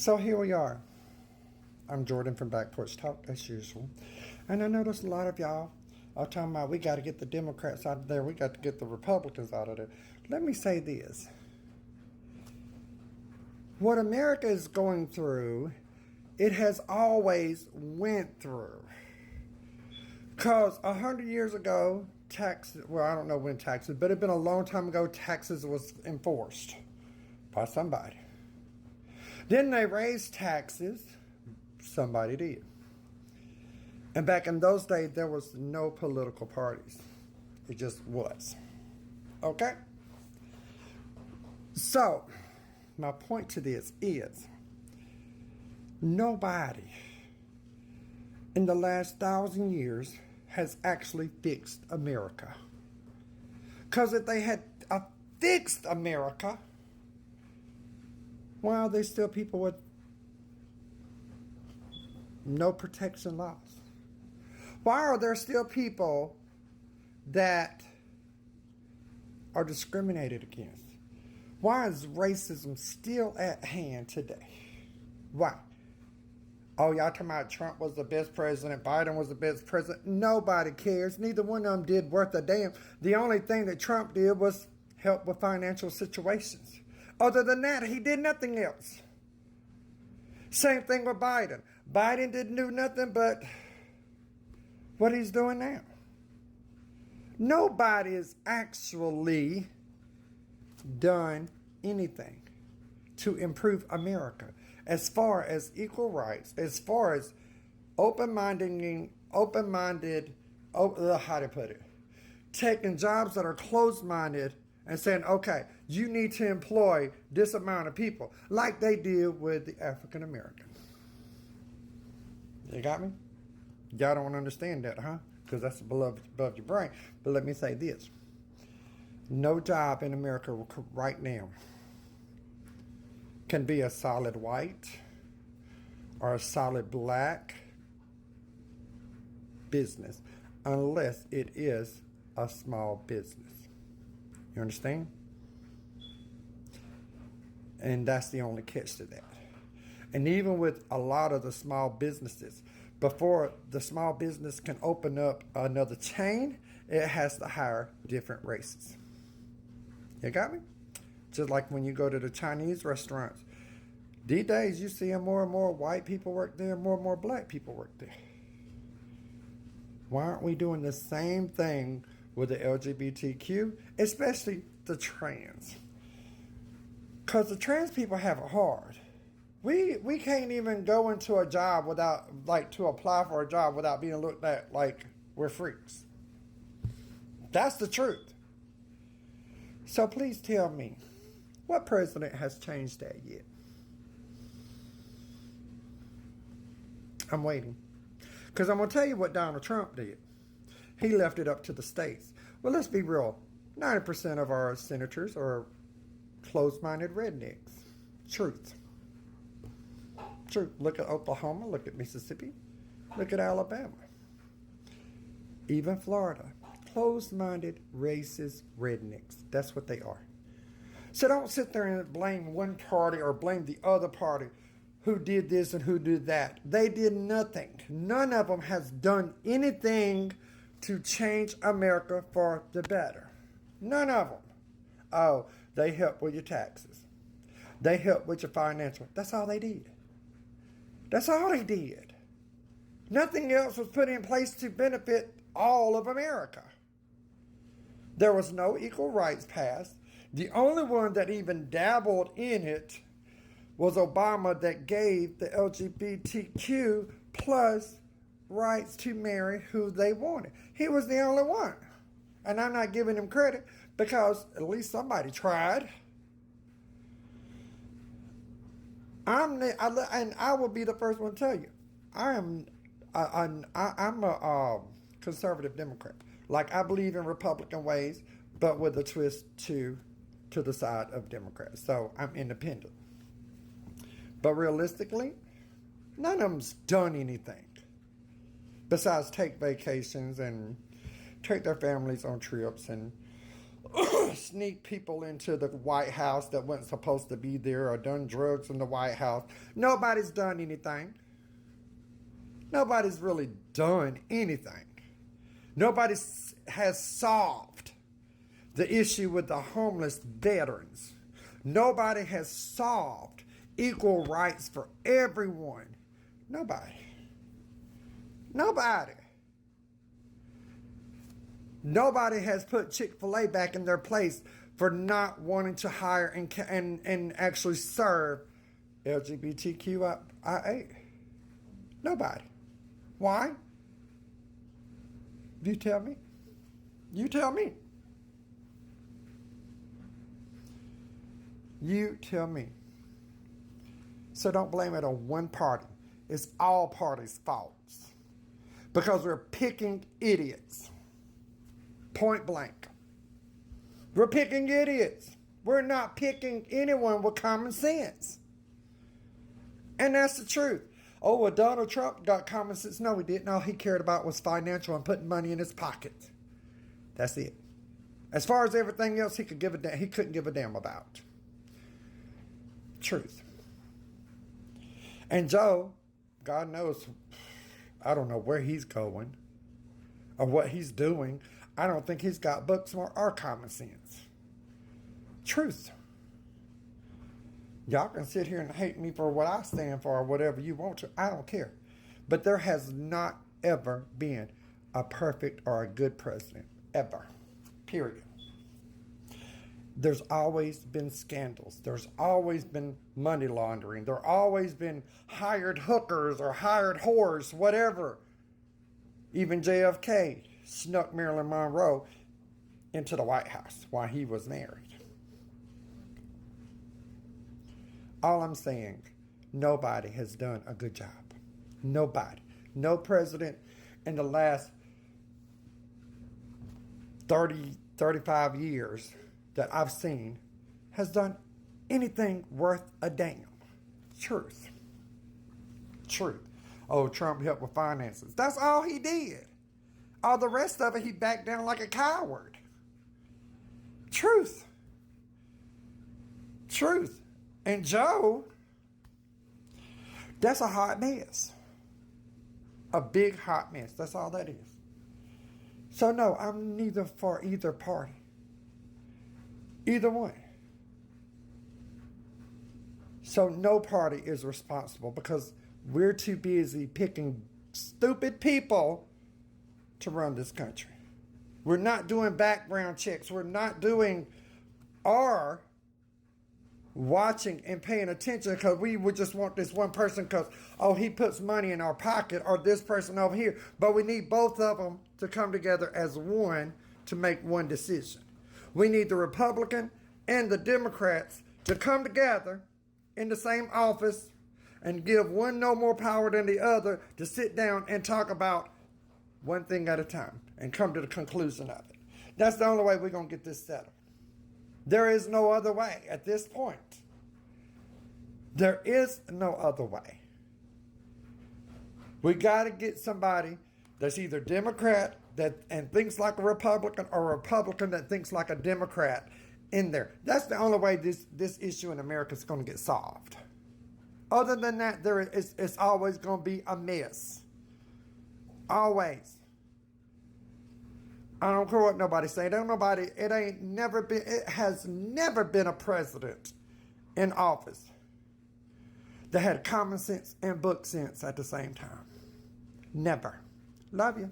So here we are. I'm Jordan from Back Porch Talk as usual. And I noticed a lot of y'all are talking about we got to get the Democrats out of there. We got to get the Republicans out of there. Let me say this. What America is going through, it has always went through. Because 100 years ago, taxes, well, I don't know when taxes, but it had been a long time ago, taxes was enforced by somebody. Then they raised taxes, somebody did. And back in those days, there was no political parties. It just was. Okay? So, my point to this is, nobody in the last 1,000 years has actually fixed America. Because if they had fixed America, why are there still people with no protection laws? Why are there still people that are discriminated against? Why is racism still at hand today? Why? Oh, y'all talking about Trump was the best president, Biden was the best president. Nobody cares. Neither one of them did worth a damn. The only thing that Trump did was help with financial situations. Other than that, he did nothing else. Same thing with Biden. Biden didn't do nothing but what he's doing now. Nobody has actually done anything to improve America as far as equal rights, as far as open-minded, how to put it, taking jobs that are closed-minded and saying, okay, you need to employ this amount of people, like they did with the African American. You got me? Y'all don't understand that, huh? Because that's above your brain. But let me say this. No job in America right now can be a solid white or a solid black business unless it is a small business. You understand? And that's the only catch to that. And even with a lot of the small businesses, before the small business can open up another chain, it has to hire different races. You got me? Just like when you go to the Chinese restaurants. These days you see more and more white people work there, more and more black people work there. Why aren't we doing the same thing with the LGBTQ, especially the trans? Because the trans people have it hard. We can't even go into a job without, like, to apply for a job without being looked at like we're freaks. That's the truth. So please tell me, what president has changed that yet? I'm waiting. Because I'm going to tell you what Donald Trump did. He left it up to the states. Well, let's be real. 90% of our senators are closed-minded rednecks. Truth. Look at Oklahoma. Look at Mississippi. Look at Alabama. Even Florida. Closed-minded, racist rednecks. That's what they are. So don't sit there and blame one party or blame the other party who did this and who did that. They did nothing. None of them has done anything to change America for the better. None of them. Oh, they helped with your taxes. They helped with your financial. That's all they did. That's all they did. Nothing else was put in place to benefit all of America. There was no equal rights passed. The only one that even dabbled in it was Obama, that gave the LGBTQ plus rights to marry who they wanted. He was the only one. And I'm not giving him credit because at least somebody tried. And I will be the first one to tell you, I'm a conservative Democrat. Like, I believe in Republican ways, but with a twist to the side of Democrats. So I'm independent. But realistically, none of them's done anything besides take vacations and take their families on trips and sneak people into the White House that weren't supposed to be there or done drugs in the White House. Nobody's done anything. Nobody's really done anything. Nobody has solved the issue with the homeless veterans. Nobody has solved equal rights for everyone. Nobody. Nobody. Nobody has put Chick-fil-A back in their place for not wanting to hire and actually serve LGBTQIA. Nobody. Why? You tell me. You tell me. You tell me. So don't blame it on one party. It's all parties' faults. Because we're picking idiots. Point blank. We're picking idiots. We're not picking anyone with common sense. And that's the truth. Oh, well, Donald Trump got common sense. No, he didn't. All he cared about was financial and putting money in his pocket. That's it. As far as everything else, he couldn't give a damn about. Truth. And Joe, God knows, I don't know where he's going or what he's doing. I don't think he's got books or common sense. Truth. Y'all can sit here and hate me for what I stand for or whatever you want to. I don't care. But there has not ever been a perfect or a good president. Ever. Period. There's always been scandals. There's always been money laundering. There's always been hired hookers or hired whores, whatever. Even JFK snuck Marilyn Monroe into the White House while he was married. All I'm saying, nobody has done a good job. Nobody. No president in the last 35 years that I've seen has done anything worth a damn. Truth. Truth. Oh, Trump helped with finances. That's all he did. All the rest of it, he backed down like a coward. Truth. Truth. And Joe, that's a hot mess. A big hot mess. That's all that is. So no, I'm neither for either party. Either one. So no party is responsible because we're too busy picking stupid people to run this country. We're not doing background checks. We're not doing or watching and paying attention because we would just want this one person because, oh, he puts money in our pocket or this person over here. But we need both of them to come together as one to make one decision. We need the Republican and the Democrats to come together in the same office and give one no more power than the other to sit down and talk about one thing at a time and come to the conclusion of it. That's the only way we're going to get this settled. There is no other way at this point. There is no other way. We got to get somebody that's either Democrat and thinks like a Republican or a Republican that thinks like a Democrat in there. That's the only way this issue in America is going to get solved. Other than that, it's always going to be a mess. Always. I don't care what nobody say. It has never been a president in office that had common sense and book sense at the same time. Never. Love you.